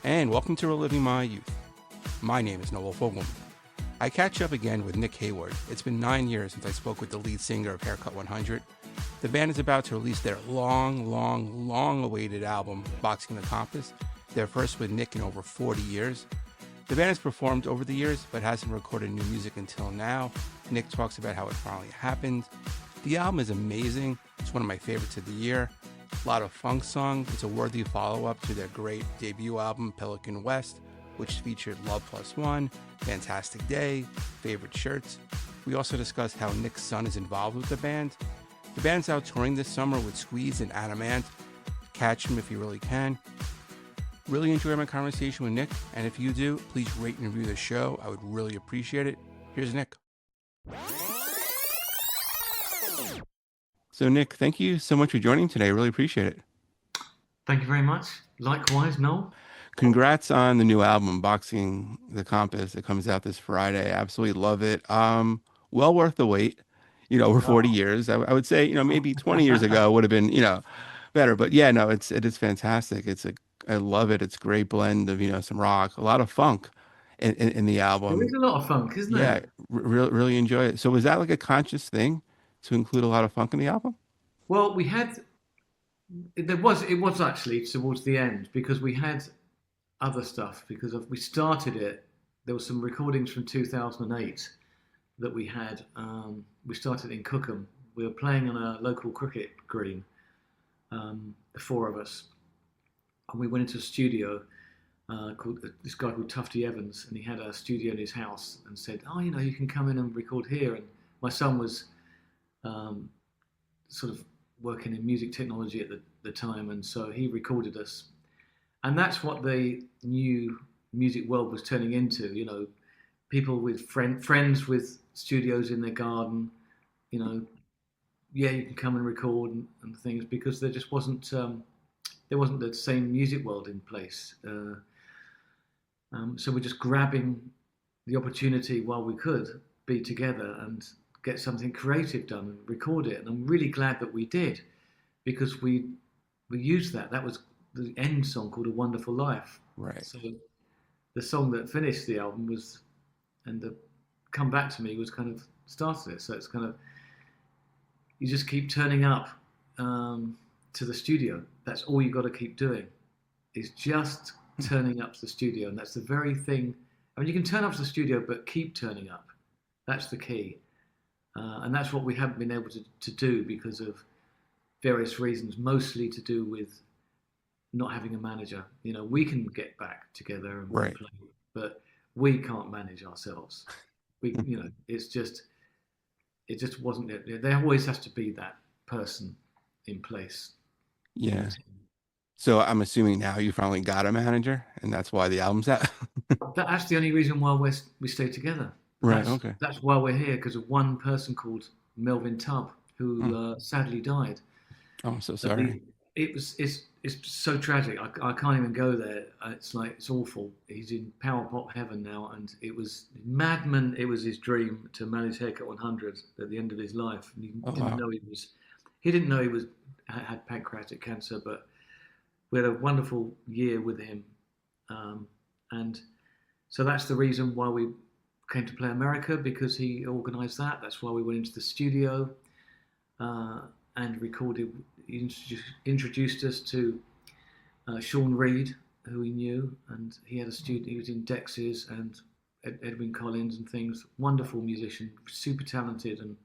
and welcome to Reliving My Youth. My name is Noel. I catch up again with Nick Heyward. It's been 9 years since I spoke with the lead singer of Haircut 100. The band is about to release their long-awaited album, Boxing the Compass, their first with Nick in over 40 years. The band has performed over the years, but hasn't recorded new music until now. Nick talks about how it finally happened. The album is amazing. It's one of my favorites of the year. A lot of funk songs. It's a worthy follow-up to their great debut album, Pelican West, which featured Love Plus One, Fantastic Day, Favorite Shirts. We also discussed how Nick's son is involved with the band. The band's out touring this summer with Squeeze and Adamant. Catch him if you really can. Really enjoyed my conversation with Nick, and if you do, please rate and review the show. I would really appreciate it. Here's Nick. So Nick, thank you so much for joining today. I really appreciate it. Thank you very much. Likewise, Noel. Congrats on the new album, Boxing the Compass. It comes out this Friday. Absolutely love it. Well worth the wait. Over 40 years. I would say, maybe 20 years ago would have been, better. But yeah, no, it is fantastic. I love it. It's a great blend of, some rock, a lot of funk in the album. There is a lot of funk, isn't Yeah, there? really enjoy it. So was that like a conscious thing to include a lot of funk in the album? Well, it was actually towards the end because we had other stuff because we started it. There were some recordings from 2008 that we had. We started in Cookham. We were playing on a local cricket green, the four of us, and we went into a studio called this guy called Tufty Evans, and he had a studio in his house and said, "Oh, you can come in and record here." And my son was sort of working in music technology at the time, and so he recorded us. And that's what the new music world was turning into. People with friends with studios in their garden. Yeah, you can come and record and things because there just wasn't the same music world in place. So we're just grabbing the opportunity while we could be together and get something creative done and record it. And I'm really glad that we did because we used that. That was the end song called A Wonderful Life. Right. So the song that finished the album and the Come Back to Me was kind of started it. So it's kind of, you just keep turning up to the studio. That's all you got to keep doing is just turning up to the studio. And that's the very thing. I mean, you can turn up to the studio, but keep turning up. That's the key. And that's what we haven't been able to do because of various reasons, mostly to do with not having a manager. We can get back together and right. play, but we can't manage ourselves. It just wasn't it. There always has to be that person in place. Yeah. So I'm assuming now you finally got a manager, and that's why the album's out. That's the only reason why we stay together. Right. Okay. That's why we're here because of one person called Melvin Tubb who sadly died. Oh, I'm so sorry. It's so tragic. I can't even go there. It's awful. He's in power pop heaven now, and it was madman. It was his dream to manage Haircut 100 at the end of his life. And he didn't know he didn't know he had pancreatic cancer, but we had a wonderful year with him, and so that's the reason why we came to play America because he organised that. That's why we went into the studio and recorded. He introduced us to Sean Reed, who he knew, and he had a studio. He was in Dexys and Edwyn Collins and things. Wonderful musician, super talented, and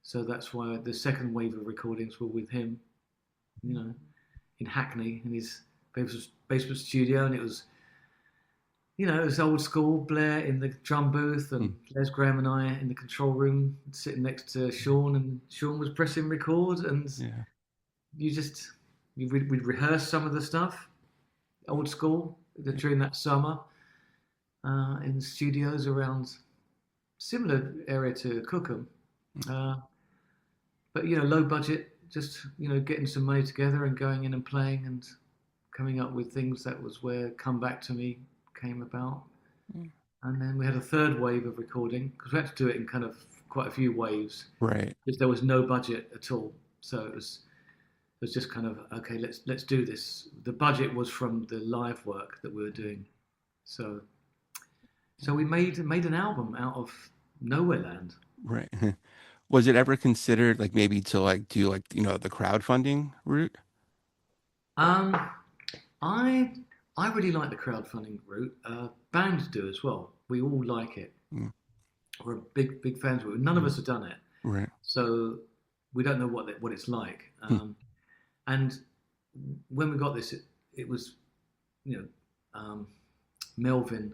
so that's why the second wave of recordings were with him. In Hackney in his basement studio, and it was, it was old school. Blair in the drum booth, and Les Graham and I in the control room, sitting next to Sean, and Sean was pressing record, and we'd rehearse some of the stuff, old school, during that summer, in the studios around similar area to Cookham, but low budget. Just, getting some money together and going in and playing and coming up with things. That was where Come Back to Me came about. And then we had a third wave of recording because we had to do it in kind of quite a few waves. Right. Because there was no budget at all. So it was was just kind of okay. Let's do this. The budget was from the live work that we were doing, so we made an album out of nowhere land. Right. Was it ever considered like maybe to like do like the crowdfunding route? Um, I I really like the crowdfunding route. Bands do as well. We all like it. Mm, We're big fans of it. None of us have done it, right. so we don't know what it's like. And when we got this, it was you know um, Melvin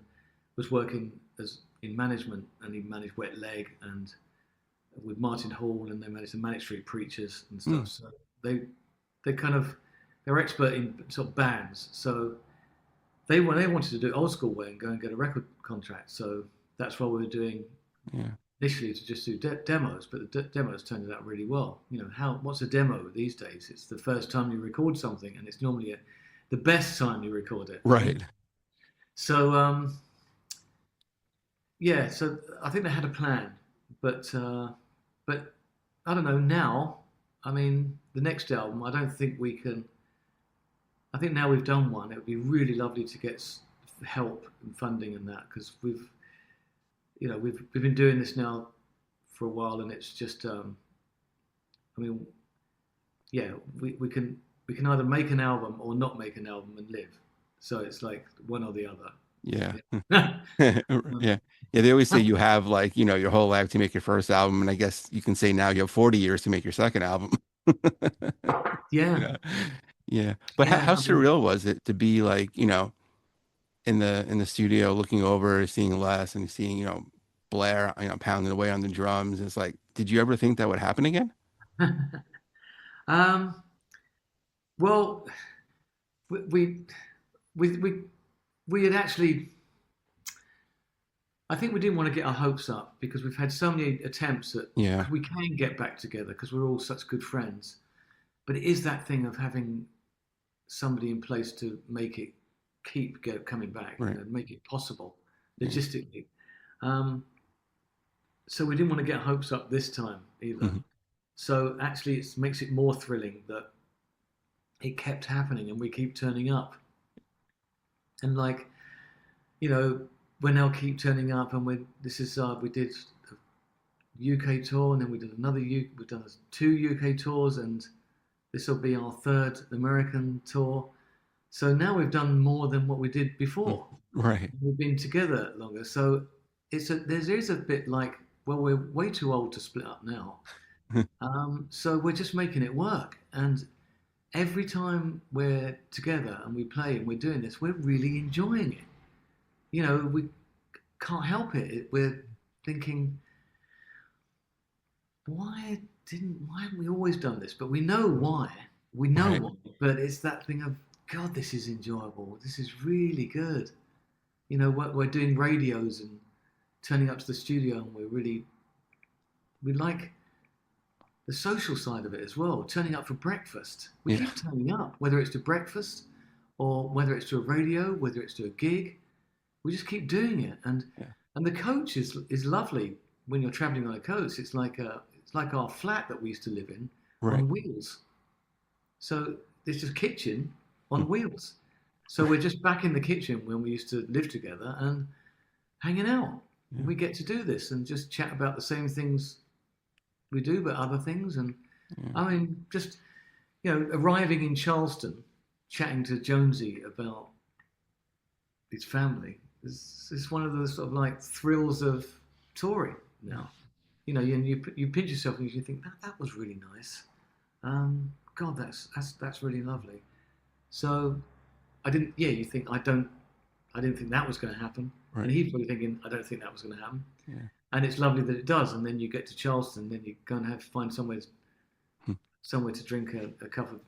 was working as in management, and he managed Wet Leg and with Martin Hall, and they managed the Manic Street Preachers and stuff. Mm, So they kind of they're expert in sort of bands. So they wanted to do it old school way and go and get a record contract. So that's what we were doing yeah. initially, to just do demos. But the demos turned out really well. What's a demo these days? It's the first time you record something, and it's normally the best time you record it. Right. So yeah, so I think they had a plan, but I don't know now. I mean, the next album, I don't think we can. I think now we've done one. It would be really lovely to get help and funding and that, because we've been doing this now for a while, and it's just I mean, yeah, we can either make an album or not make an album and live. So it's like one or the other. Yeah. Yeah. Yeah. Yeah. They always say you have like, your whole life to make your first album. And I guess you can say now you have 40 years to make your second album. Yeah, Yeah. Yeah. But how yeah. I mean, surreal was it to be like, in the studio looking over, seeing Les and seeing, Blair, pounding away on the drums. It's like, did you ever think that would happen again? um, well, we we we we had actually. I think we didn't want to get our hopes up, because we've had so many attempts at Yeah. we can get back together because we're all such good friends. But it is that thing of having somebody in place to make it coming back, Right. make it possible Yeah. logistically. Um, so we didn't want to get hopes up this time either. Mhm. So actually, it makes it more thrilling that it kept happening and we keep turning up. And like, you know, we now keep turning up, and we did a UK tour, and then we did we've done two UK tours, and this will be our third American tour. So now we've done more than what we did before. Right. We've been together longer, so there is a bit like, well, we're way too old to split up now. So we're just making it work, and every time we're together and we play and we're doing this, we're really enjoying it. We can't help it. We're thinking, why haven't we always done this? But we know why. We know Right. why. But it's that thing of, God, this is enjoyable. This is really good. We're doing radios and turning up to the studio, and we like the social side of it as well. Turning up for breakfast. We Yeah. keep turning up, whether it's to breakfast or whether it's to a radio, whether it's to a gig. We just keep doing it, and Yeah. the coach is lovely. When you're traveling on a coach, it's like our flat that we used to live in Right. on wheels. So it's just kitchen on wheels. So we're just back in the kitchen when we used to live together and hanging out. Yeah. We get to do this and just chat about the same things we do, but other things. And Yeah. I mean, just arriving in Charleston, chatting to Jonesy about his family is one of the sort of like thrills of touring now. You pinch yourself and you think that was really nice. God, that's really lovely. So I didn't. Yeah, you think I didn't think that was going to happen, Right. and he's probably thinking I don't think that was going to happen. Yeah. And it's lovely that it does. And then you get to Charleston, then you go and find Hmm. somewhere to drink a cup of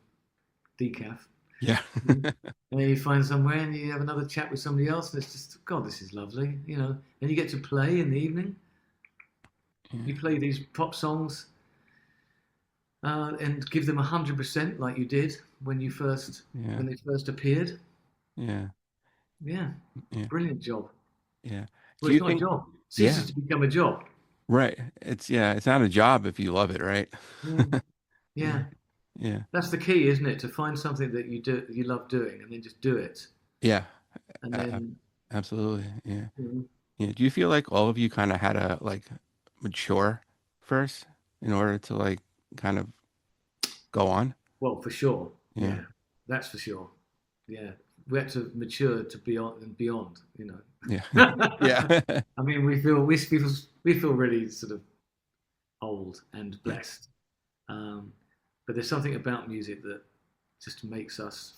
decaf. Yeah. And then you find somewhere and you have another chat with somebody else, and it's just, God, this is lovely. And you get to play in the evening. Yeah. You play these pop songs and give them 100% like you did when they first appeared. Yeah. Yeah, Yeah. brilliant job. Yeah. Well, Do it's you not a think, job. It yeah, ceases to become a job. right. It's not a job if you love it, right? Yeah, Yeah. yeah. Yeah. That's the key, isn't it? To find something that you love doing, and then just do it. Yeah. And A- a- then, Absolutely. Yeah. you know, Yeah. Do you feel like all of you kind of had to like mature first in order to like kind of go on? well, for sure, Yeah. yeah, that's for sure. Yeah, we had to mature to beyond and beyond. Yeah. Yeah. I mean, we feel really sort of old and Yeah. blessed. But there's something about music that just makes us.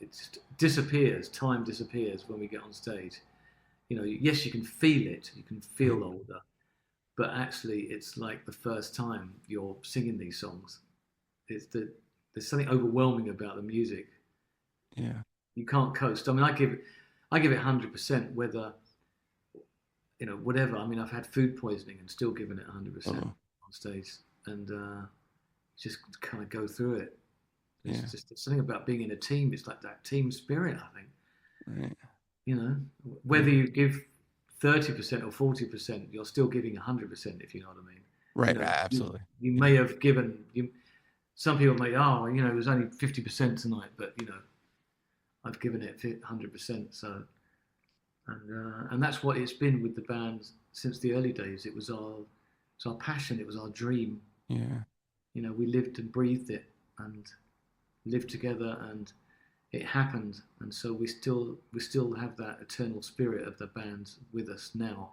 It just disappears. Time disappears when we get on stage. Yes, you can feel it. You can feel older, but actually, it's like the first time you're singing these songs. There's something overwhelming about the music. Yeah. You can't coast. I mean, I give it 100%. Whether whatever. I mean, I've had food poisoning and still giving it 100% Oh, on stage, and just kind of go through it. yeah. There's something about being in a team. It's like that team spirit. I think Right. you know Yeah. whether you give 30% or 40%, you're still giving 100%. If you know what I mean. You Right. know, you, Absolutely. you may have given you. Some people may, it was only 50% tonight, but I've given it 100%. So, and that's what it's been with the band since the early days. It's our passion. It was our dream. Yeah. We lived and breathed it and lived together, and it happened. And so we still have that eternal spirit of the band with us now.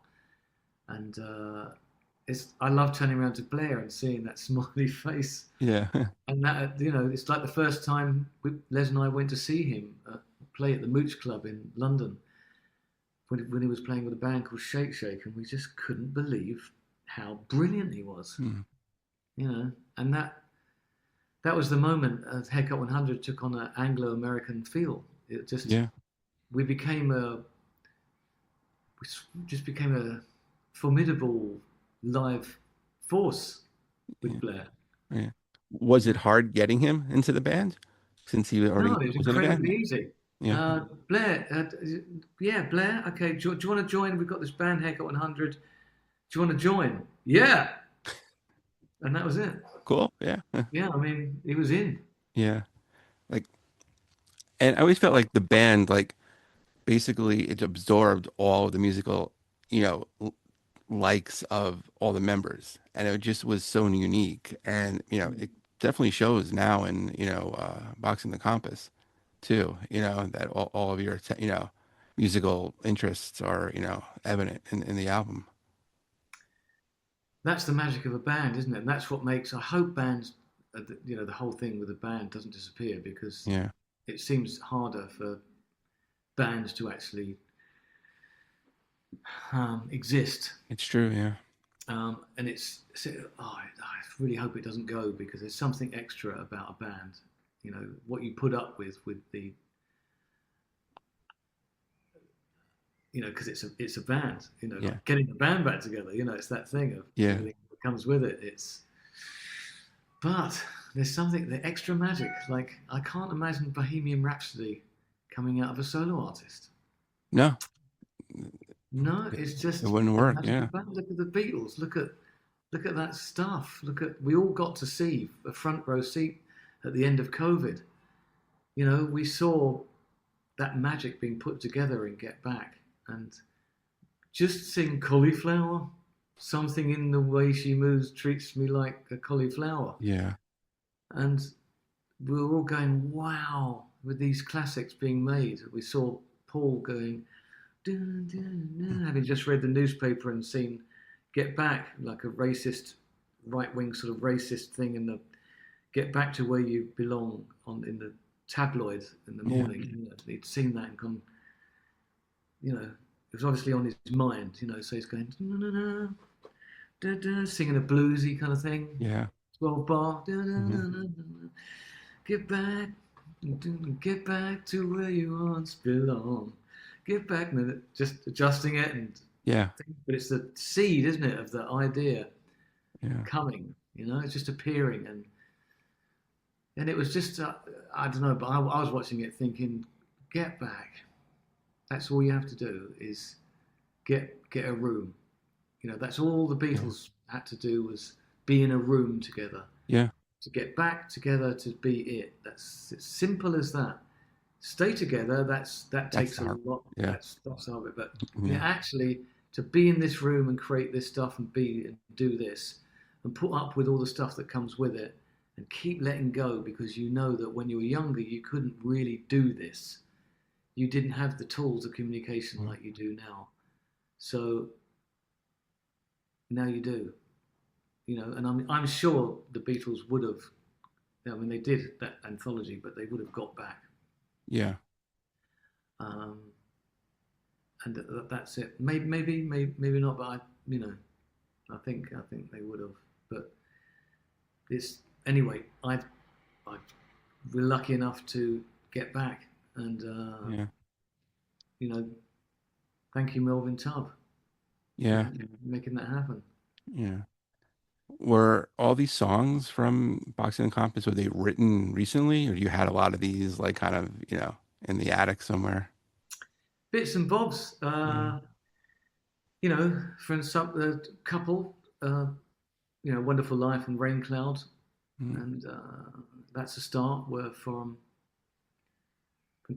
And I love turning around to Blair and seeing that smiley face. Yeah. And that it's like the first time Les and I went to see him play at the Mooch Club in London when he was playing with a band called Shake Shake, and we just couldn't believe how brilliant he was. Hmm. And that was the moment Haircut 100 took on an Anglo-American feel. It just Yeah. we became a we just became a formidable live force with Yeah. Blair. Yeah. Was it hard getting him into the band since he No, already it was was in the band? incredibly easy. Yeah. Blair, yeah, Blair. Okay, do you want to join? We've got this band, Haircut 100. Do you want to join? Yeah, and that was it. Cool. Yeah. Yeah, I mean, he was in. Yeah. Like, and I always felt like the band, like, basically it absorbed all of the musical, you know, likes of all the members, and it just was so unique. And it definitely shows now in Boxing the Compass too. That all of your musical interests are evident in the album. That's the magic of a band, isn't it? And that's what makes. I hope bands, the whole thing with a band doesn't disappear, because Yeah, it seems harder for bands to actually exist. it's true. Yeah, And I really hope it doesn't go, because there's something extra about a band. What you put up with the, because it's a band. yeah, Like getting the band back together. It's that thing of yeah, everything that comes with it. But there's something, the extra magic. Like, I can't imagine Bohemian Rhapsody coming out of a solo artist. no, No, it's it just wouldn't the work. magic Yeah, of band. Look at the Beatles. Look at that stuff. We all got to see a front row seat at the end of COVID. We saw that magic being put together in Get Back, and just sing Cauliflower. Something in the way she moves treats me like a cauliflower. yeah, And we were all going, wow, with these classics being made. We saw Paul going, dun, dun, dun, having just read the newspaper and seen Get Back, like a racist, right-wing sort of racist thing in the Get Back to Where You Belong in the tabloid in the yeah, morning. He'd seen that and gone, it was obviously on his mind, so he's going, singing a bluesy kind of thing, yeah. 12 bar, Hmm. get back, get back to where you once belong, get back, and then just adjusting it, Yeah, but it's the seed, isn't it, of the idea yeah, coming, it's just appearing, and it was just, I don't know, but I was watching it thinking, get back. That's all you have to do is get a room. That's all the yeah, Beatles had to do, was be in a room together. yeah. to get back together to be it. That's as simple as that. Stay together. That That's takes the a hard. lot. Yeah. That's hard. But Yeah. actually, to be in this room and create this stuff and be and do this and put up with all the stuff that comes with it and keep letting go because you know that when you were younger you couldn't really do this. You didn't have the tools of communication like you do now. So now you do. And I'm sure the Beatles would have. I mean, they did that anthology, but they would have got back. Yeah. Um, and that's it. Maybe not, but I think they would have. But it's anyway. We're lucky enough to get back, and Yeah. you know, thank you, Melvin Tubb, for Yeah. making that happen. Yeah. Were all these songs from Boxing and Compass, were they written recently, or you had a lot of these like kind of, in the attic somewhere? Bits and bobs. Yeah. For some couple. Wonderful Life and Rain Cloud, Mm. and that's a start. Were from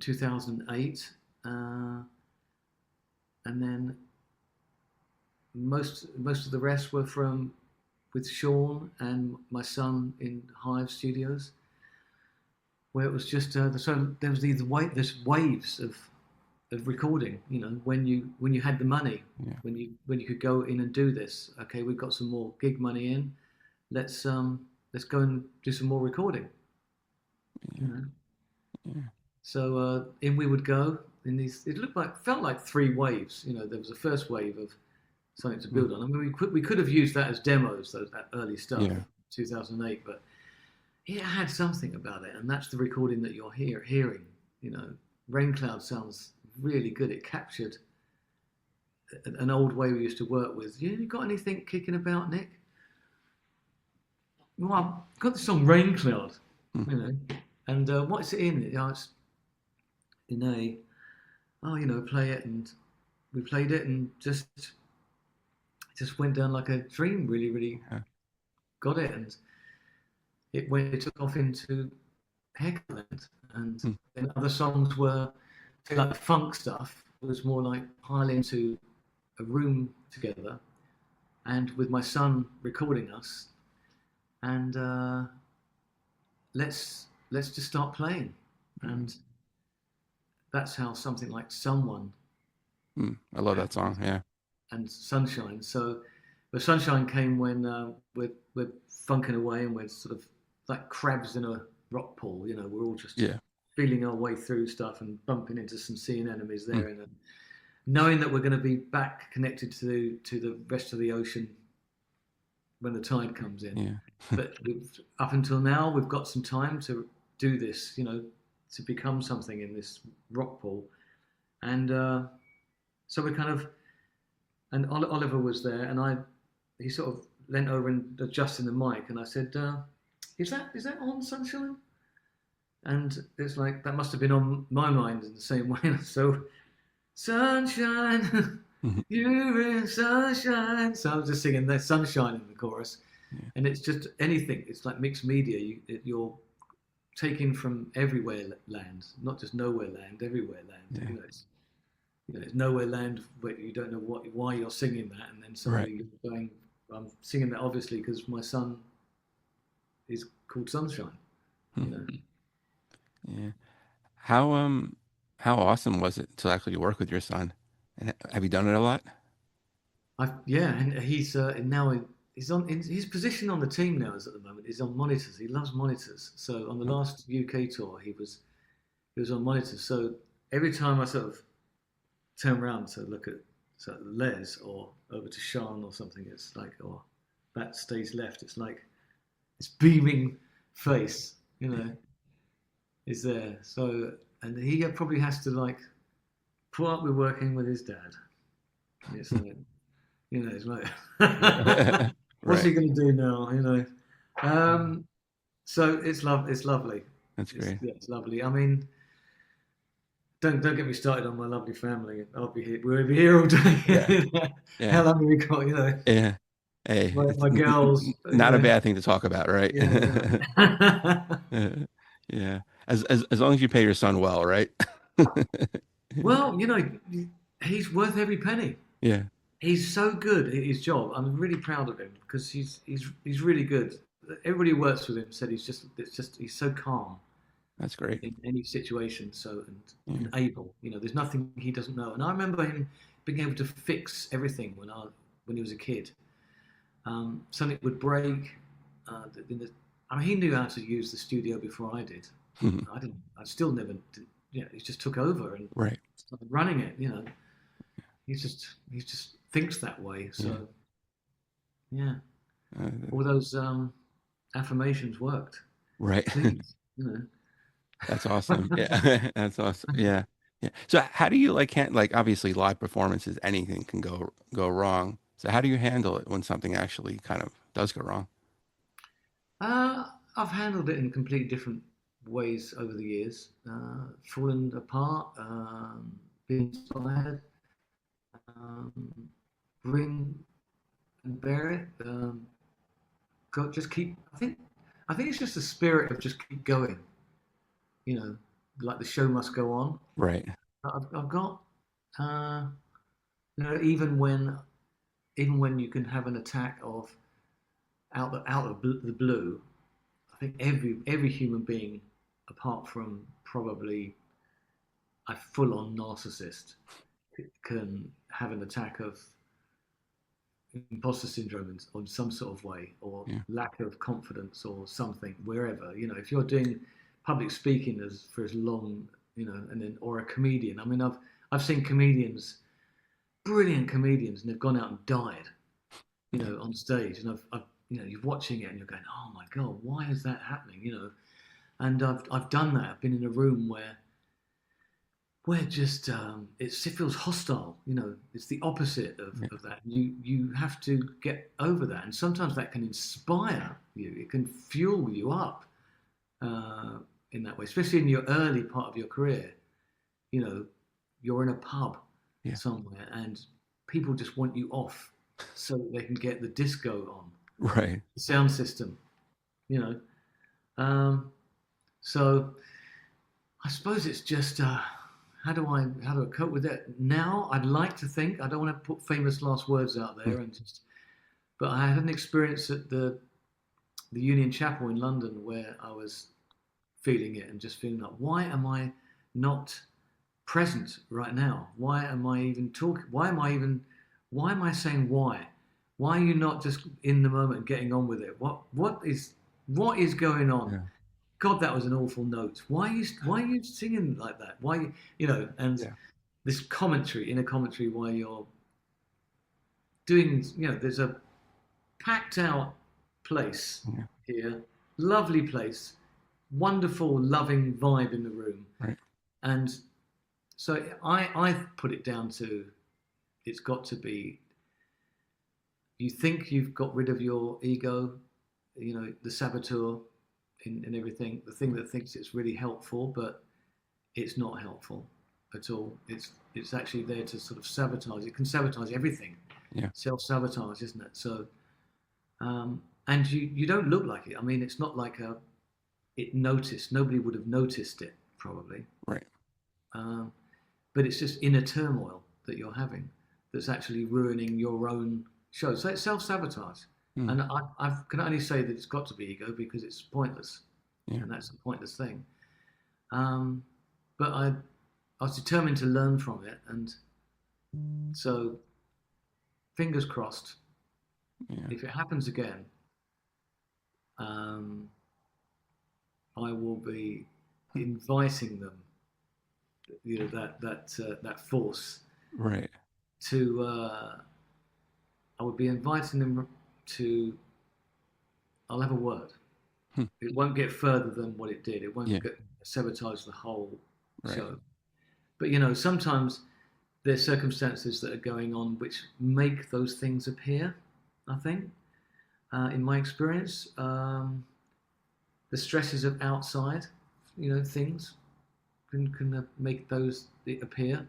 2008, and then most of the rest were from with Sean and my son in Hive Studios, where it was just so there was this waves of recording. When you had the money, Yeah. when you could go in and do this. Okay, we've got some more gig money in. Let's go and do some more recording. Yeah. You know? Yeah. So in we would go in these. It felt like three waves. There was a first wave of something to build on. I mean, we could have used that as demos, that early stuff, Yeah. 2008, but it had something about it, and that's the recording that you're hearing. Rain Cloud sounds really good. It captured an old way we used to work with. You got anything kicking about, Nick? Well, I've got the song Rain Cloud, Mm. and what's it in? It's in play it, and we played it, and just went down like a dream. Really, really Yeah. got it, and it took off into Haircut, and Mm. then other songs were like funk stuff. It was more like pile into a room together, and with my son recording us, and let's just start playing, and that's how something like Someone I love that happened, song. Yeah. and Sunshine. So the Sunshine came when we're funking away and we're sort of like crabs in a rock pool. We're all just Yeah. feeling our way through stuff and bumping into some sea anemones Mm. there, and knowing that we're going to be back connected to the rest of the ocean when the tide comes in. Yeah. But up until now, we've got some time to do this, to become something in this rock pool. And so we kind of, and Oliver was there, and he sort of leant over and adjusting the mic, and I said, is that on, Sunshine? And it's like, that must have been on my mind in the same way. So, Sunshine, Mhm. you're in sunshine. So I was just singing the Sunshine in the chorus. Yeah. And it's just anything. It's like mixed media. You're taking from everywhere land, not just nowhere land, everywhere land. Yeah. It's nowhere land where you don't know why you're singing that, and then suddenly you're going, I'm singing that obviously because my son is called Sunshine. Yeah. How awesome was it to actually work with your son? And have you done it a lot? And he's now he's on his position on the team now is at the moment is on monitors. He loves monitors. So on the last UK tour, he was on monitors. So every time I sort of turn around to look at Les or over to Sean or something, it's like, oh, that stays left. It's like this beaming face, is there. So, and he probably has to like put up with working with his dad. And it's like, it's like, what's he Right. going to do now? So it's lovely. That's great. It's lovely. I mean, don't get me started on my lovely family. We'll be here all day. Yeah. How Yeah. long have we got? Yeah. Hey, it's my girls, not a bad thing to talk about, right? yeah. Yeah. As long as you pay your son well, right? Well, he's worth every penny. Yeah, He's so good at his job. I'm really proud of him because he's really good. Everybody who works with him said he's so calm that's great. in any situation, so Yeah. and able. There's nothing he doesn't know. And I remember him being able to fix everything when he was a kid. Something would break. I mean, he knew how to use the studio before I did. I didn't. I still never. Did, he just took over and Right. started running it. He just thinks that way. Yeah. So yeah, Uh, all those affirmations worked. right. Please, That's awesome. Yeah. That's awesome. Yeah. Yeah. So how do you like can't like obviously live performances, anything can go wrong. So how do you handle it when something actually kind of does go wrong? uh, I've handled it in completely different ways over the years. Fallen apart, being inspired, um, bring and bear it. Just keep. I think it's just the spirit of just keep going. You know, like the show must go on. Right. I've got, uh, even when you can have an attack of out of the blue. I think every human being, apart from probably a full-on narcissist, can have an attack of imposter syndrome in some sort of way, or Yeah. lack of confidence, or something. Wherever if you're doing public speaking for as long, and then or a comedian. I mean, I've seen comedians, brilliant comedians, and they've gone out and died, Yeah. on stage, and you're watching it and you're going, oh my god, why is that happening? And I've done that. I've been in a room where just it feels hostile. It's the opposite Yeah. of that. You have to get over that, and sometimes that can inspire you. It can fuel you up in that way, especially in your early part of your career. You're in a pub Yeah. somewhere, and people just want you off so that they can get the disco on, Right. the sound system. You know, um, so I suppose it's just how do I cope with it now? I'd like to think, I don't want to put famous last words out there, but I had an experience at the Union Chapel in London where I was feeling it and just feeling like, why am I not present right now? Why am I even talking? Why am I saying why? Why are you not just in the moment and getting on with it? What is going on? Yeah. God, that was an awful note. Why are you singing like that? And Yeah. this inner commentary while you're doing, there's a packed out place Yeah. here, lovely place, wonderful, loving vibe in the room. Right. And so I put it down to, it's got to be, you think you've got rid of your ego, the saboteur in everything, the thing that thinks it's really helpful, but it's not helpful at all. It's actually there to sort of sabotage. It can sabotage everything. Yeah. Self-sabotage, isn't it? So, and you don't look like it. I mean, it's not like nobody would have noticed it probably. Right. But it's just inner turmoil that you're having that's actually ruining your own show. So it's self-sabotage. And I can only say that it's got to be ego because it's pointless. Yeah. And that's a pointless thing. But I was determined to learn from it. And so, fingers crossed, Yeah. if it happens again, I will be inviting them, that force Right. to. I would be inviting them to. I'll have a word. It won't get further than what it did. It won't sabotage the whole show. But sometimes there's circumstances that are going on which make those things appear. I think, in my experience, the stresses of outside, things can make those appear.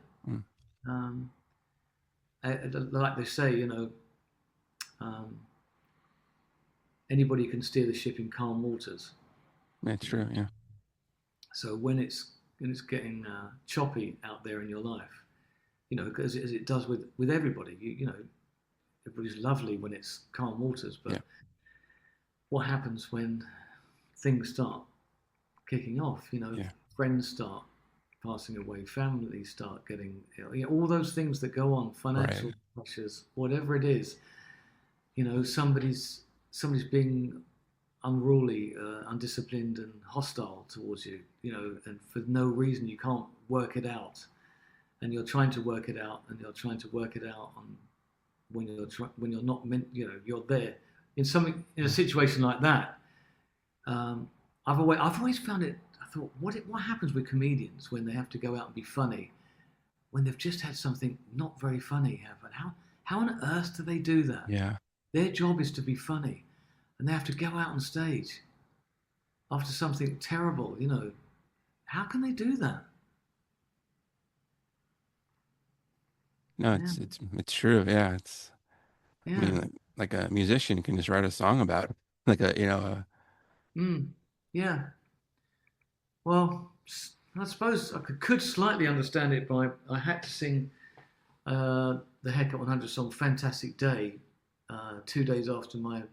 Like they say, anybody can steer the ship in calm waters. That's true. Yeah. So when it's getting choppy out there in your life, as it does with everybody, everybody's lovely when it's calm waters, but Yeah. what happens when things start kicking off? Yeah. Friends start passing away, families start getting ill, all those things that go on, financial pressures, whatever it is. Somebody's being unruly, undisciplined, and hostile towards you, and for no reason. You can't work it out, and you're trying to work it out, and you're trying to work it out on when you're not meant. You're there in a situation like that. I've always found it. I thought, what happens with comedians when they have to go out and be funny, when they've just had something not very funny happen? How on earth do they do that? Yeah. Their job is to be funny, and they have to go out on stage after something terrible. How can they do that? No, Yeah. it's true. Yeah. I Yeah. mean, like a musician can just write a song about it. Like Yeah. Well, I suppose I could slightly understand it by I had to sing the Haircut 100 song "Fantastic Day" 2 days after my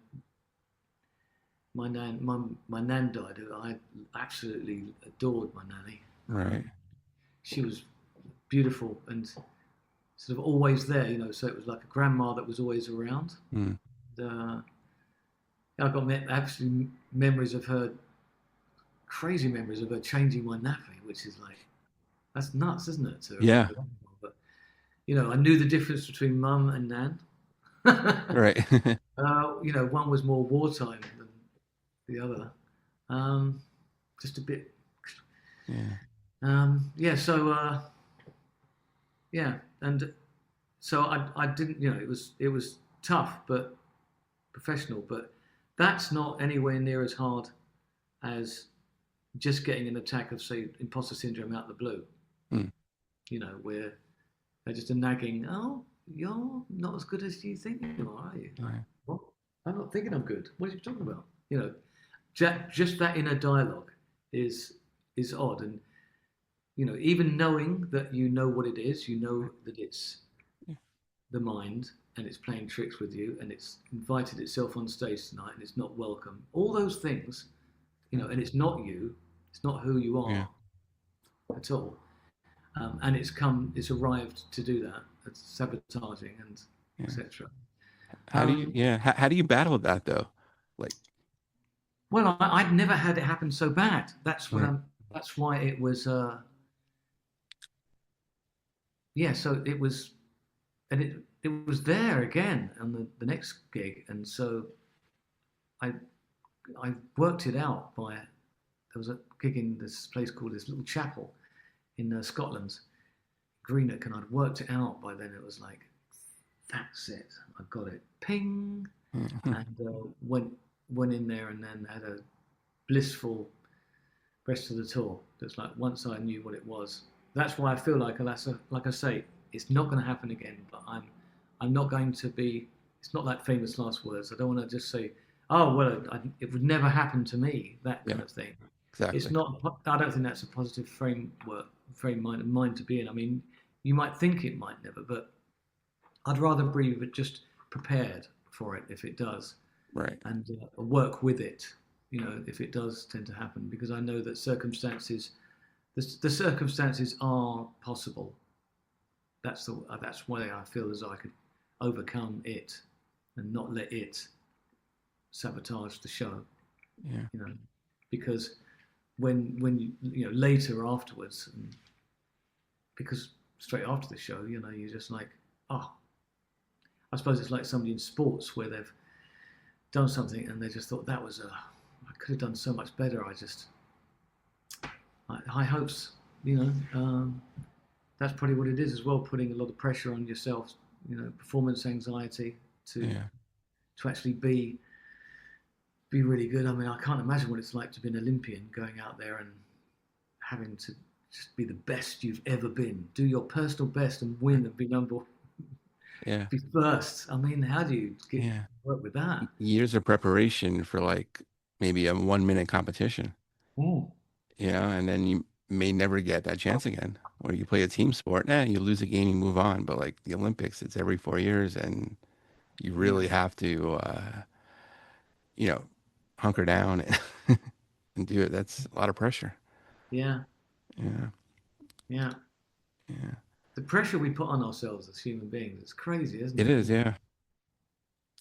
nan died. I absolutely adored my nanny. right. She was beautiful and sort of always there, so it was like a grandma that was always around. Mm. I got absolutely memories of her, crazy memories of her changing my nappy, which is like, that's nuts, isn't it? Yeah. But I knew the difference between mum and nan. Right. One was more wartime than the other. Just a bit. Yeah. So and so I didn't. It was tough, but professional. But that's not anywhere near as hard as just getting an attack of, say, imposter syndrome out of the blue. Mm. Where they're just a nagging, oh, you're not as good as you think you are you? Yeah. What? I'm not thinking I'm good. What are you talking about? Just that inner dialogue is odd. And, even knowing that you know what it is, that it's the mind and it's playing tricks with you and it's invited itself on stage tonight and it's not welcome. All those things, and it's not you, it's not who you are at all. And it's arrived to do that. It's sabotaging and etc. How do you battle that though? Like, well, I'd never had it happen so bad. That's why it was. So it was, and it was there again on the next gig, and so I worked it out by. There was a gig in this place called this little chapel in Scotland, Greenock, and I'd worked it out by then. It was like, that's it, I got it, ping, and went in there and then had a blissful rest of the tour. That's like, once I knew what it was, that's why I feel like like I say, it's not going to happen again. But I'm not going to be. It's not like famous last words. I don't want to just say, oh well, it would never happen to me. That kind of thing. Exactly. It's not. I don't think that's a positive frame mind to be in. I mean, you might think it might never, but I'd rather be just prepared for it if it does, right, and work with it. If it does tend to happen, because I know that the circumstances are possible. That's why I feel as though I could overcome it and not let it sabotage the show. Yeah. Because when you later afterwards, and because straight after the show, you're just like, oh, I suppose it's like somebody in sports where they've done something and they just thought I could have done so much better. High hopes, that's probably what it is as well, putting a lot of pressure on yourself, performance anxiety to actually be really good. I mean, I can't imagine what it's like to be an Olympian, going out there and having to just be the best you've ever been, do your personal best and win and be number one. Yeah. be first. I mean, how do you Yeah. work with that? Years of preparation for like maybe a 1 minute competition, Mm. and then you may never get that chance again. Or you play a team sport, you lose a game, you move on. But like the Olympics, it's every 4 years, and you Yeah, really have to, you know, hunker down and, and do it. That's a lot of pressure. yeah, Yeah, yeah. yeah. The pressure we put on ourselves as human beings, it's crazy, isn't It it? is, yeah.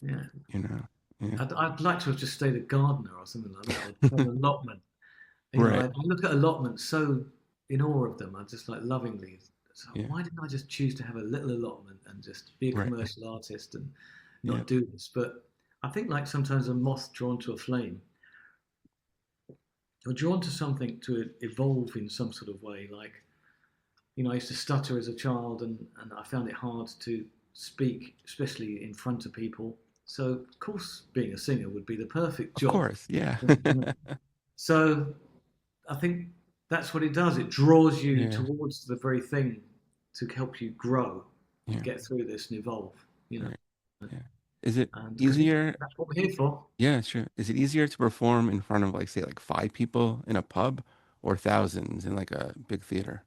Yeah. You know, yeah. I'd like to have just stayed a gardener or something like that, or an allotment. Right. I look at allotments so in awe of them. I just like lovingly. So Yeah. why didn't I just choose to have a little allotment and just be a Right. commercial artist and Yeah. not do this? But I think like sometimes a moth drawn to a flame, or drawn to something to evolve in some sort of way. Like, I used to stutter as a child, and I found it hard to speak, especially in front of people. So, of course, being a singer would be the perfect Of job. course. Yeah. So, I think that's what it does. It draws you Yeah. towards the very thing to help you grow and Yeah. get through this and evolve, Right. Yeah. Is it and because easier? that's what we're here for. Yeah, sure. Is it easier to perform in front of like say like 5 people in a pub or thousands in like a big theater?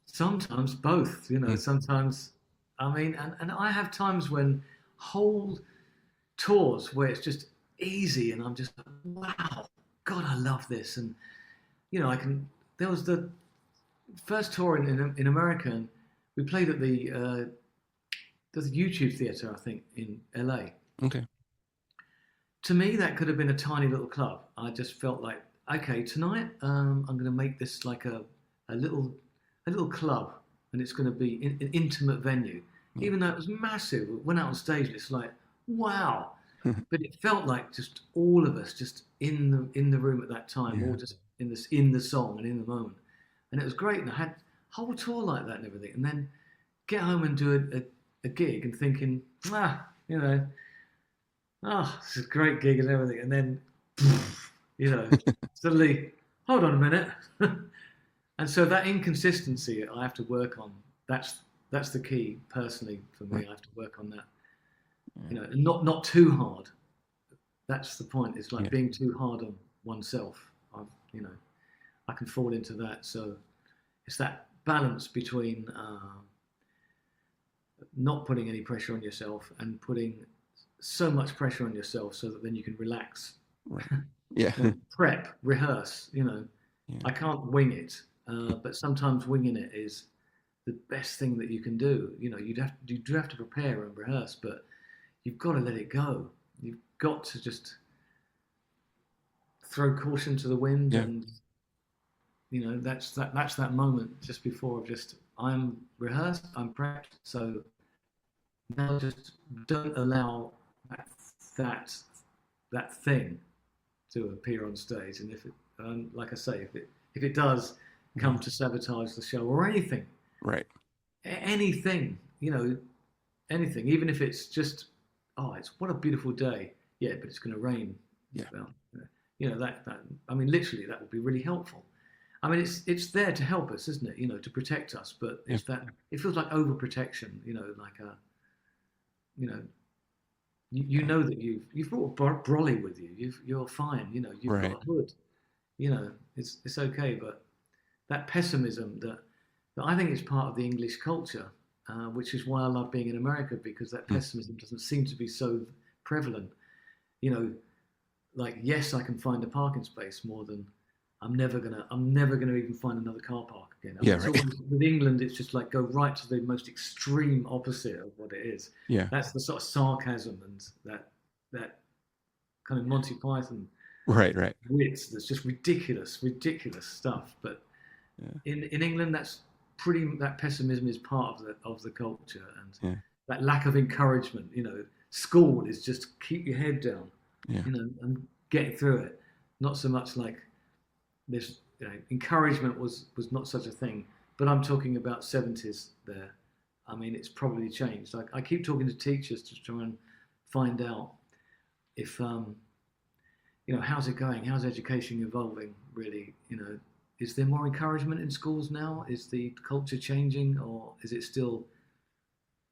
Sometimes both, Mm. sometimes, I mean, and I have times when whole tours where it's just easy and I'm just like, wow, God, I love this. And, there was the first tour in America, and we played at there's a YouTube theater, I think, in LA. Okay. To me, that could have been a tiny little club. I just felt like, okay, tonight I'm going to make this like a little a little club, and it's going to be an intimate venue. Yeah. Even though it was massive, went out on stage, and it's like, wow. But it felt like just all of us just in the room at that time, Yeah. all just in the song and in the moment, and it was great. And I had a whole tour like that and everything, and then get home and do a gig and thinking, you know, this is a great gig and everything, and then, you know, suddenly, hold on a minute, and so that inconsistency I have to work on. That's the key personally for me. Right. I have to work on that, Yeah. and not too hard. That's the point. It's like Yeah. being too hard on oneself. I can fall into that. So it's that balance between not putting any pressure on yourself and putting so much pressure on yourself so that then you can relax, Right. Yeah. prep, rehearse. Yeah. I can't wing it, but sometimes winging it is the best thing that you can do. You do have to prepare and rehearse, but you've got to let it go. You've got to just throw caution to the wind, Yeah. and that's that moment just before I'm rehearsed, I'm prepped. So now just don't allow that that thing to appear on stage. And if it, like I say, if it does come to sabotage the show or anything, Right. anything, anything, even if it's just, it's what a beautiful day. Yeah, but it's going to rain. Yeah. Well, that I mean, literally, that would be really helpful. I mean, it's there to help us, isn't it? To protect us. But it's that it feels like overprotection. Like a, you know that you've brought brolly with you. You're fine. You've Right. got a hood. It's okay. But that pessimism that I think is part of the English culture, which is why I love being in America, because that pessimism doesn't seem to be so prevalent. Like, yes, I can find a parking space more than I'm never gonna even find another car park again. Yeah, It's right. always, with England, it's just like go right to the most extreme opposite of what it is. Yeah. That's the sort of sarcasm and that kind of Monty Python Right. Right. wits. That's just ridiculous stuff. But Yeah. in England, that pessimism is part of the culture, and Yeah. that lack of encouragement. School is just keep your head down, Yeah. and get through it. Not so much like this. Encouragement was not such a thing. But I'm talking about 70s there. I mean, it's probably changed. I keep talking to teachers to try and find out if how's it going? How's education evolving? Really, is there more encouragement in schools now? Is the culture changing, or is it still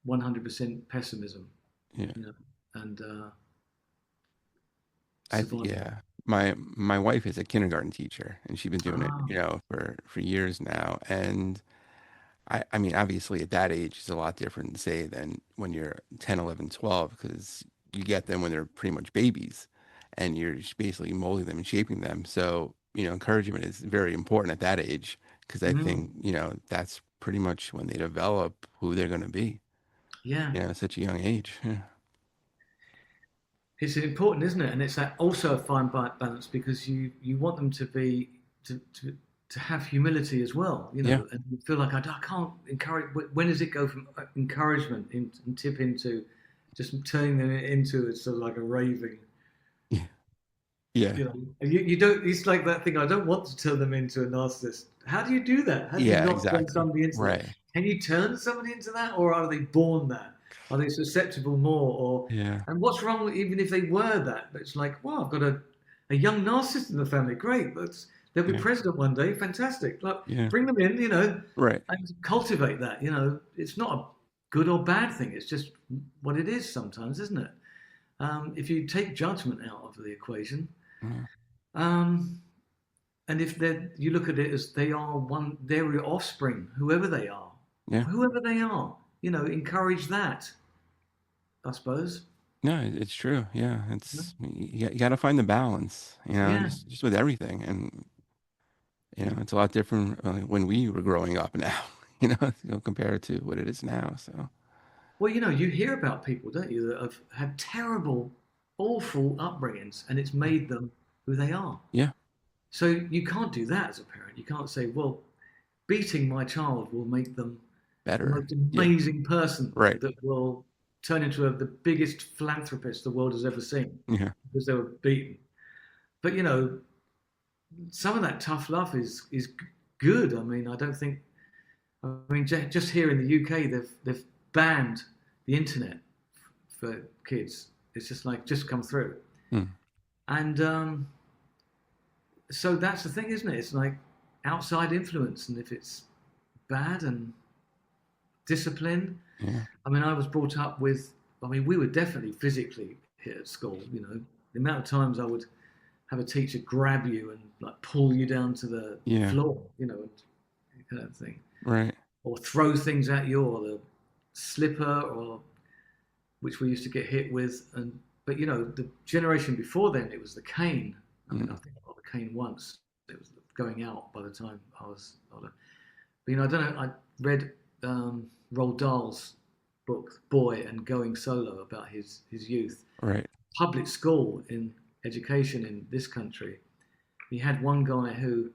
100% pessimism, Yeah. you know, and Yeah. My wife is a kindergarten teacher, and she's been doing it, Ah, for years now. And I mean, obviously at that age, it's a lot different, say, than when you're 10, 11, 12, because you get them when they're pretty much babies, and you're just basically molding them and shaping them. So, encouragement is very important at that age, because I mm, think, that's pretty much when they develop who they're going to be, yeah. at such a young age. Yeah. It's important, isn't it? And it's also a fine balance because you want them to be to have humility as well, Yeah. and you feel like I can't encourage. When does it go from encouragement and tip into just turning them into sort of like a raving? Yeah. Yeah. You don't. It's like that thing. I don't want to turn them into a narcissist. How do you do that? How do you Yeah, not turn exactly. somebody into that? Right. Can you turn somebody into that, or are they born that? Are they susceptible more, or Yeah. and what's wrong with, even if they were that? But it's like, well, I've got a young narcissist in the family. Great, they'll be Yeah. president one day. Fantastic. Like, Yeah. bring them in, Right. and cultivate that. It's not a good or bad thing. It's just what it is sometimes, isn't it? If you take judgment out of the equation. Yeah. Um, and if you look at it as they're your offspring, Yeah. whoever they are, encourage that, I suppose. No, it's true. Yeah, you got to find the balance, Yeah. just with everything. And it's a lot different when we were growing up now, compared to what it is now. So Well, you hear about people, don't you, that have had terrible, awful upbringings, and it's made them who they are. yeah, So you can't do that as a parent. You can't say, well, beating my child will make them the better. most Yeah, amazing person right. that will turn into the biggest philanthropist the world has ever seen Yeah, because they were beaten. But some of that tough love is good. I mean, I don't think. I mean, just here in the UK, they've banned the internet for kids. It's just come through, hmm, and so that's the thing, isn't it? It's like outside influence, and if it's bad and discipline. yeah, I mean, I was brought up with. I mean, we were definitely physically hit at school. The amount of times I would have a teacher grab you and like pull you down to the yeah, floor, kind of thing, right. or throw things at you, or the slipper, or which we used to get hit with. But the generation before then, it was the cane. I mean, I Mm, think I got the cane once. It was going out by the time I was older. But I don't know. I read Roald Dahl's book Boy and Going Solo about his youth. right. Public school in education in this country. He had one guy who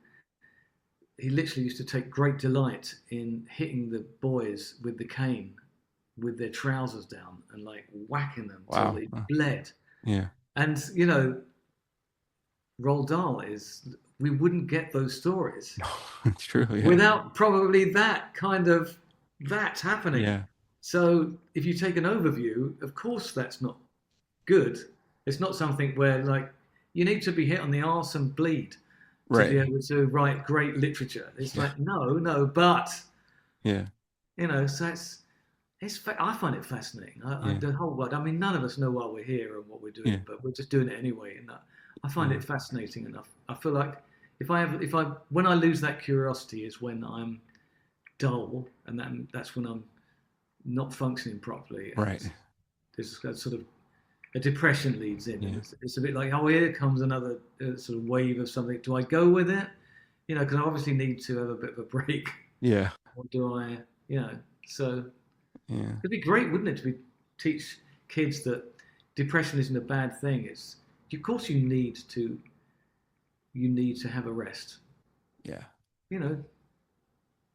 he literally used to take great delight in hitting the boys with the cane with their trousers down and like whacking them till Wow. they bled. Yeah, And Roald Dahl we wouldn't get those stories it's true. Yeah, without probably that happening. yeah, So if you take an overview, of course that's not good. It's not something where like you need to be hit on the arse and bleed to be right. able to write great literature. It's Yeah, like no, but yeah, so I find it fascinating. yeah, The whole world. I mean, none of us know why we're here and what we're doing, yeah, but we're just doing it anyway. And I find yeah, it fascinating enough. I feel like when I lose that curiosity is when I'm dull, and that's when I'm not functioning properly, and right. there's a sort of a depression leads in, and Yeah, it's a bit like, oh, here comes another sort of wave of something. Do I go with it? Because I obviously need to have a bit of a break, yeah, or do I? So yeah, it'd be great, wouldn't it, to teach kids that depression isn't a bad thing. Of course, you need to have a rest. yeah, You know,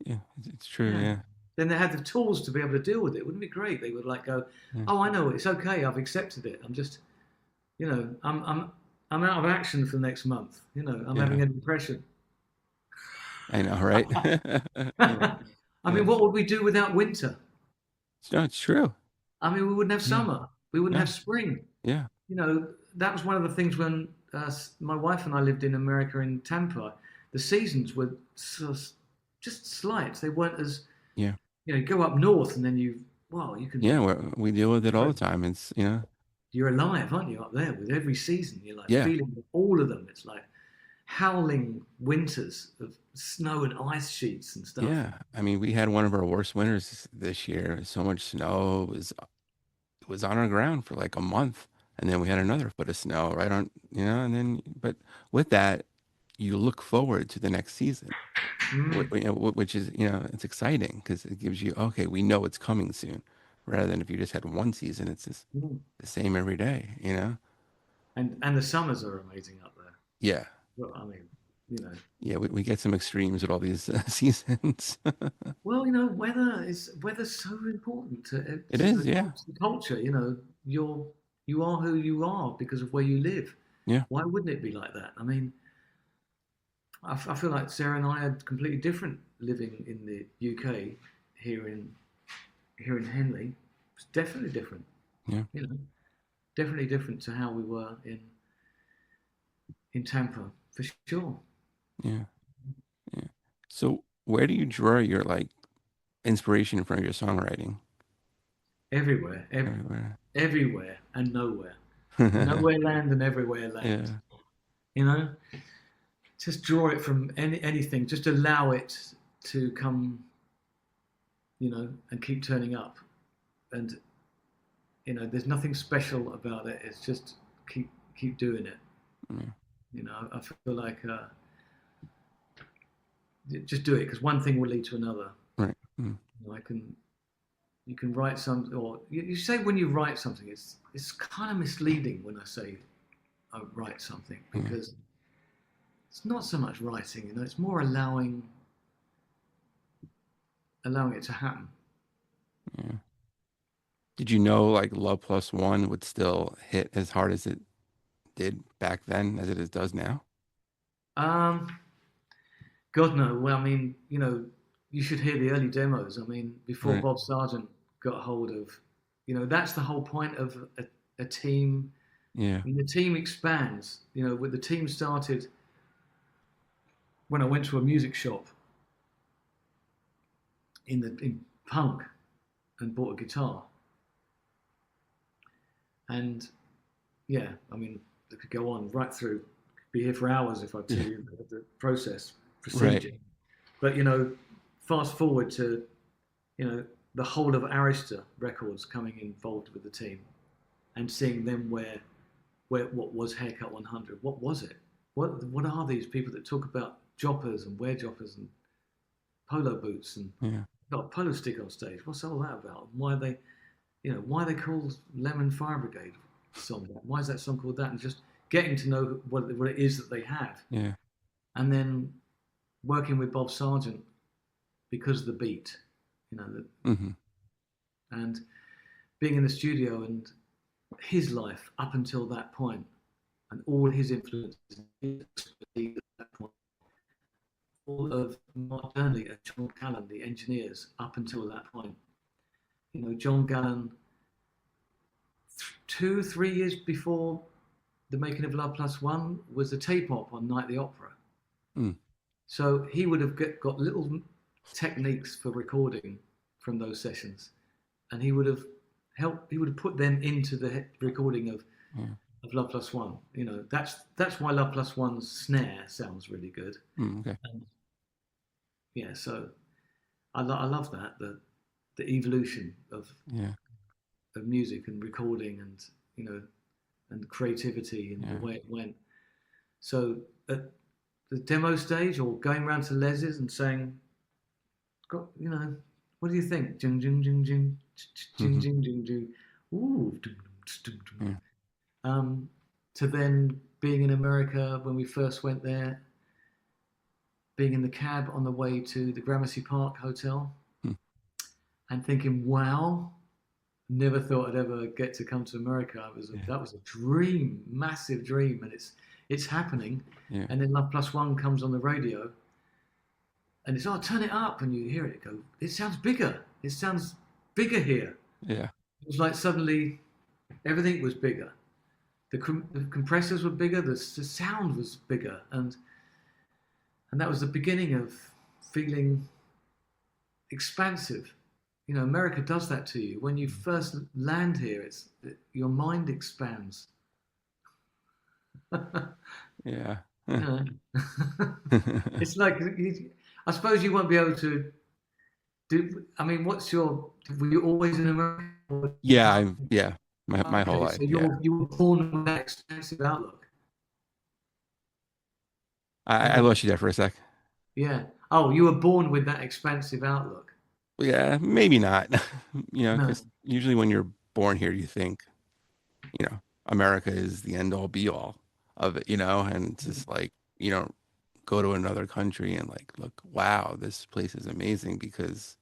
yeah. It's true. yeah. Yeah, Then they have the tools to be able to deal with it. Wouldn't it be great? They would like go, yeah, oh, I know, it's okay. I've accepted it. I'm just, I'm out of action for the next month. I'm yeah. having a depression. I know, right? Yeah, I yeah. mean, what would we do without winter? No, it's true. I mean, we wouldn't have Yeah, summer. We wouldn't have no, spring. yeah, That was one of the things when my wife and I lived in America in Tampa. The seasons were just slight. They weren't as yeah, go up north and then wow, you can. Yeah, we deal with it all the time. It's, You're alive, aren't you, up there with every season? You're like yeah, feeling all of them. It's like howling winters of snow and ice sheets and stuff. yeah. I mean, we had one of our worst winters this year. So much snow it was on our ground for like a month, and then we had another foot of snow right on, and then but with that, you look forward to the next season, Mm. which is, it's exciting because it gives you, okay, we know it's coming soon, rather than if you just had one season, it's just Mm. the same every day. And the summers are amazing up there. Yeah. Well, I mean, you know. Yeah, we get some extremes with all these seasons. Well, weather's so important It to is, the yeah. culture. You are who you are because of where you live. Yeah. Why wouldn't it be like that? I mean, I feel like Sarah and I are completely different living in the UK here in Henley. It's definitely different. Yeah. You know, definitely different to how we were in Tampa for sure. Yeah. Yeah. So where do you draw your like inspiration from your songwriting? Everywhere, Everywhere. everywhere, and nowhere. Nowhere land and everywhere land. Yeah. You know, just draw it from anything. Just allow it to come. And keep turning up. And there's nothing special about it. It's just keep doing it. Yeah. I feel like just do it because one thing will lead to another. Right. Mm. You can write something, or you say when you write something, it's kind of misleading when I say I write something because it's not so much writing. It's more allowing it to happen. Yeah. Did you know like Love Plus One would still hit as hard as it did back then as it does now? Um, God no. Well, I mean, you should hear the early demos. I mean, before Right. Bob Sargent got hold of, that's the whole point of a team. Yeah. And the team expands. When the team started when I went to a music shop in punk and bought a guitar. And yeah, I mean, it could go on right through. Be here for hours if I tell you the procedure. Right. But fast forward to the whole of Arista Records coming involved with the team, and seeing them where what was Haircut 100? What was it? What are these people that talk about joppers and wear joppers and polo boots and Yeah. got a polo stick on stage? What's all that about? Why they called Lemon Fire Brigade song that? Why is that song called that? And just getting to know what it is that they have, Yeah. and then working with Bob Sargent because of the beat, Mm-hmm. and being in the studio and his life up until that point, and all his influences, at that point, all of Mark Burnley and John Gallen, the engineers, up until that point. John Gallen, 2-3 years before the making of Love Plus One, was a tape op on Night at the Opera. Mm. So he would have got little techniques for recording from those sessions, and he would have put them into the recording of Love Plus One. That's why Love Plus One's snare sounds really good. Okay. And yeah, so I love that the evolution of music and recording and creativity and the way it went. So at the demo stage, or going around to Les's and saying, what do you think? Jing jing jing jing jing jing jing jing. Ooh. To then being in America when we first went there, being in the cab on the way to the Gramercy Park Hotel, and thinking, wow, never thought I'd ever get to come to America. That was a dream, massive dream, and it's happening. Yeah. And then Love Plus One comes on the radio, and it's turn it up, and you hear it go, it sounds bigger. It sounds bigger here. Yeah. It was like suddenly everything was bigger. The compressors were bigger. The sound was bigger, and that was the beginning of feeling expansive. America does that to you when you first land here. Your mind expands. Yeah. You know, it's like I suppose you won't be able to do. I mean, were you always in America? Yeah, yeah, my whole Okay, life. so Yeah. you were born with that expansive outlook. I Yeah, lost you there for a sec. yeah. Oh, you were born with that expansive outlook. Yeah, maybe not. No. Because usually when you're born here, you think, America is the end all be all of it, and it's just like you don't go to another country and like look, wow, this place is amazing because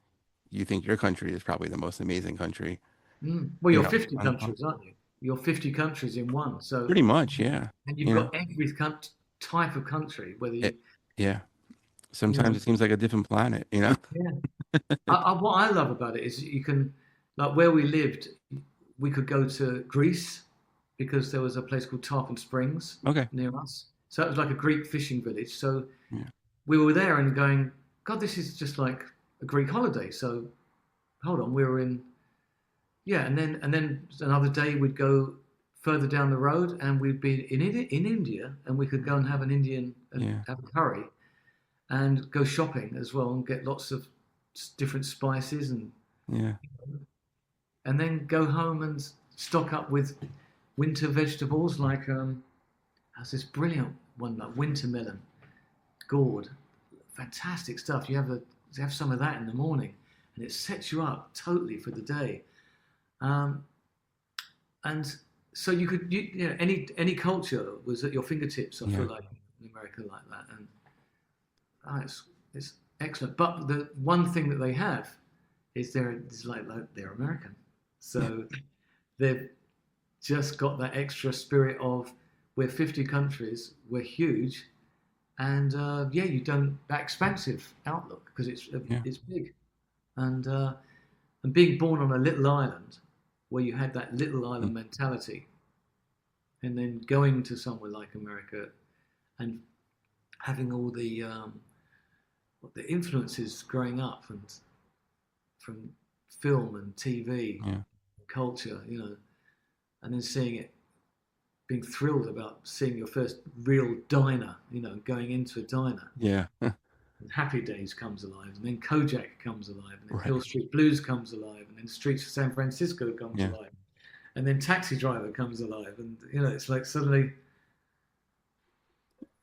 you think your country is probably the most amazing country, Mm. Well, you're 50 on countries, aren't you? You're 50 countries in one. So, pretty much, yeah. and you've You know, got every type of country, whether it, you, yeah. you Sometimes know, it seems like a different planet. yeah. What I love about it is you can, like where we lived, we could go to Greece because there was a place called Tarpon Springs Okay. near us. So it was like a Greek fishing village. So Yeah. we were there and going, God, this is just like a Greek holiday. So hold on, we were in, yeah, and then another day we'd go further down the road and we'd be in India and we could go and have an Indian and Yeah. have a curry and go shopping as well and get lots of different spices Yeah. and then go home and stock up with winter vegetables like there's this brilliant one like winter melon, gourd, fantastic stuff. You have some of that in the morning, and it sets you up totally for the day. Um, and so any culture was at your fingertips. I feel Yeah. like in America like that, and it's excellent. But the one thing that they have is they're American, Yeah. so they've just got that extra spirit of we're 50 countries, we're huge, and you don't that expansive outlook because Yeah. it's big, and being born on a little island where you had that little Mm. island mentality, and then going to somewhere like America and having all the influences growing up and from film and TV Yeah. culture, and then seeing it, being thrilled about seeing your first real diner, going into a diner. Yeah. And Happy Days comes alive, and then Kojak comes alive, and then Right. Hill Street Blues comes alive, and then Streets of San Francisco comes Yeah. alive, and then Taxi Driver comes alive, and it's like suddenly,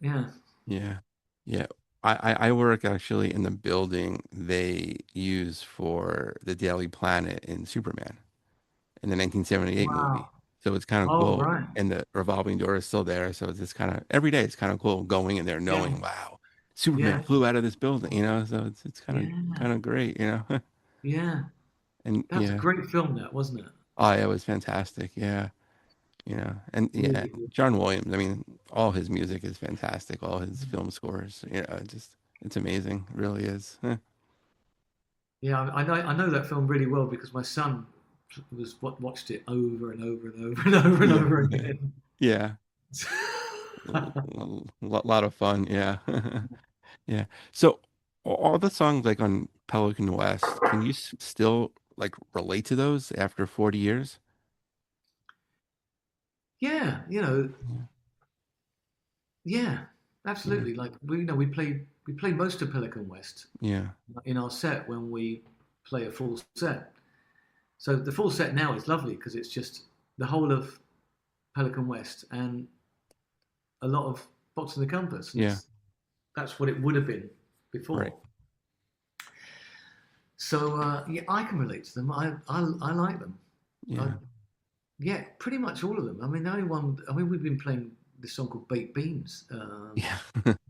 yeah, Yeah. Yeah. I work actually in the building they use for the Daily Planet in Superman in the 1978 movie. wow, So it's kind of oh cool. right, And the revolving door is still there. So it's just kind of every day it's kind of cool going in there yeah, knowing, wow, Superman yeah, flew out of this building. So it's kind of yeah, kind of great. yeah. And That's a yeah. great film, that wasn't it? Oh, yeah, it was fantastic. Yeah. And yeah, Really good. John Williams, I mean, all his music is fantastic, all his film scores, it's amazing, it really is. Yeah, I know that film really well because my son watched it over and over and over and over and Yeah. over again. Yeah. Lot of fun, yeah. Yeah. So all the songs like on Pelican West, can you still like relate to those after 40 years? Yeah, Yeah. yeah, Yeah. absolutely. Like we play most of Pelican West Yeah. in our set when we play a full set. So the full set now is lovely because it's just the whole of Pelican West and a lot of Box in the Compass, and Yeah. that's what it would have been Right. before. So yeah, I can relate to them. I like them. I, Yeah. yeah, pretty much all of them. I mean, the only one. I mean, we've been playing this song called Baked Beans, Yeah.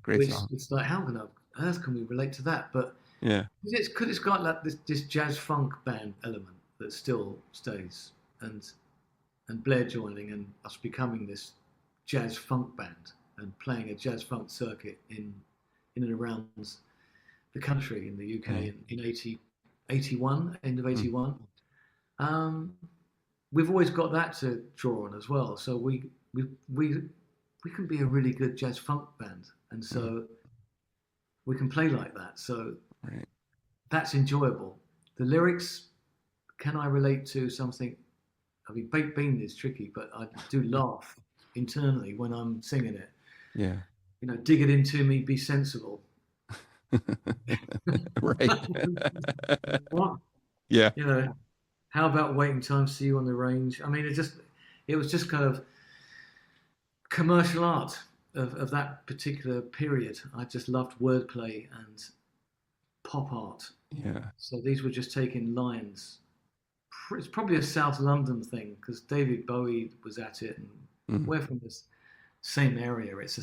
Great which song. it's like, how on earth can we relate to that? But Yeah. because it's got like this jazz funk band element that still stays, and Blair joining and us becoming this jazz funk band and playing a jazz funk circuit in and around the country in the Yeah. UK in 81, end of Mm. 81. Um, we've always got that to draw on as well. So we can be a really good jazz funk band, and Mm. so we can play like that. So Right. that's enjoyable. The lyrics, can I relate to something? I mean, baked bean is tricky, but I do laugh internally when I'm singing it. Yeah. Dig it into me, be sensible. Right. What? Yeah. How about waiting time, see you on the range? I mean, it was just kind of commercial art of that particular period. I just loved wordplay and pop art. Yeah. So these were just taking lines. It's probably a South London thing because David Bowie was at it, and we're from this same area. It's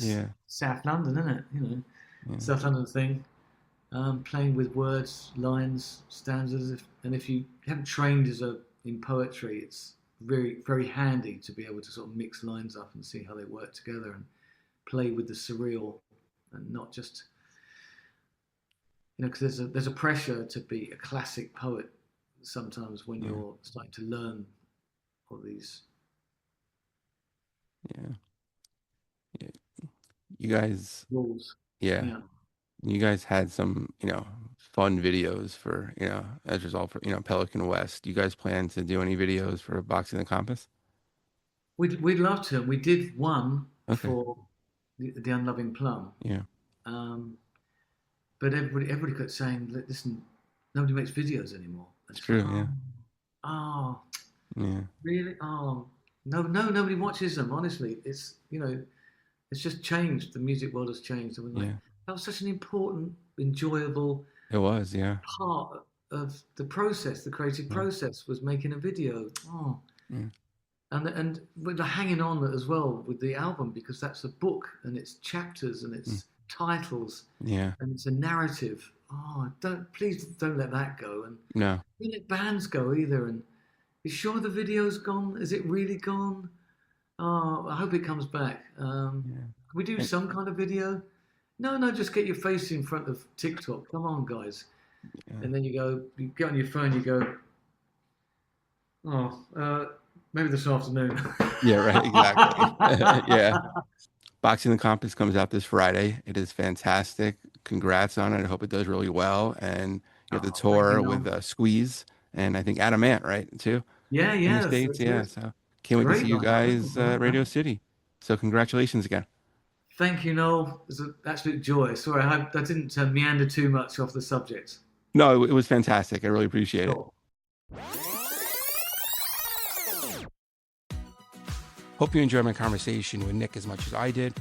South London, isn't it? South London thing. Playing with words, lines, stanzas, and if you haven't trained in poetry, it's very, very handy to be able to sort of mix lines up and see how they work together and play with the surreal, and not just because there's a pressure to be a classic poet sometimes when you're starting to learn all these. Yeah. You guys. Rules. Yeah. You guys had some, fun videos for, as a result for, Pelican West. Do you guys plan to do any videos for Boxing the Compass? We'd love to. We did one for the Unloving Plum. Yeah. But everybody kept saying, listen, nobody makes videos anymore. It's true, yeah. Oh, yeah. Really? Oh, no, nobody watches them. Honestly, it's it's just changed. The music world has changed. And we're like, that was such an important, enjoyable. It was, yeah. Part of the process, the creative process, was making a video. Oh, and we're hanging on as well with the album because that's a book and it's chapters and it's titles. Yeah. And it's a narrative. Oh, please don't let that go. And no, don't let bands go either. And you sure the video's gone? Is it really gone? Oh, I hope it comes back. Can we do some kind of video? No, just get your face in front of TikTok. Come on, guys. Yeah. And then you get on your phone, you go, maybe this afternoon. Yeah, right, exactly. Yeah. Boxing the Compass comes out this Friday. It is fantastic. Congrats on it. I hope it does really well. And you have the tour with Squeeze and I think Adam Ant, right, too? Yeah. In the States, yeah. So can't wait to see you guys at Radio City. So congratulations again. Thank you, Noel. It was an absolute joy. Sorry, I didn't meander too much off the subject. No, it was fantastic. I really appreciate it. Hope you enjoyed my conversation with Nick as much as I did.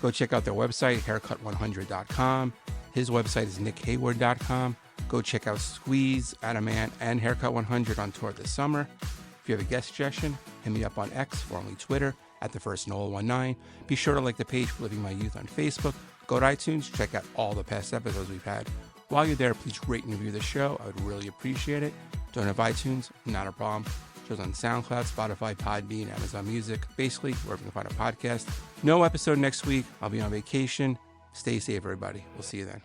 Go check out their website, haircut100.com. His website is nickheyward.com. Go check out Squeeze, Adam Ant, and Haircut 100 on tour this summer. If you have a guest suggestion, hit me up on X, formerly Twitter, at @TheFirstNoel19. Be sure to like the page for Living My Youth on Facebook. Go to iTunes, check out all the past episodes we've had. While you're there, please rate and review the show. I would really appreciate it. Don't have iTunes? Not a problem. Shows on SoundCloud, Spotify, Podbean, Amazon Music, basically wherever you can find a podcast. No episode next week. I'll be on vacation. Stay safe, everybody. We'll see you then.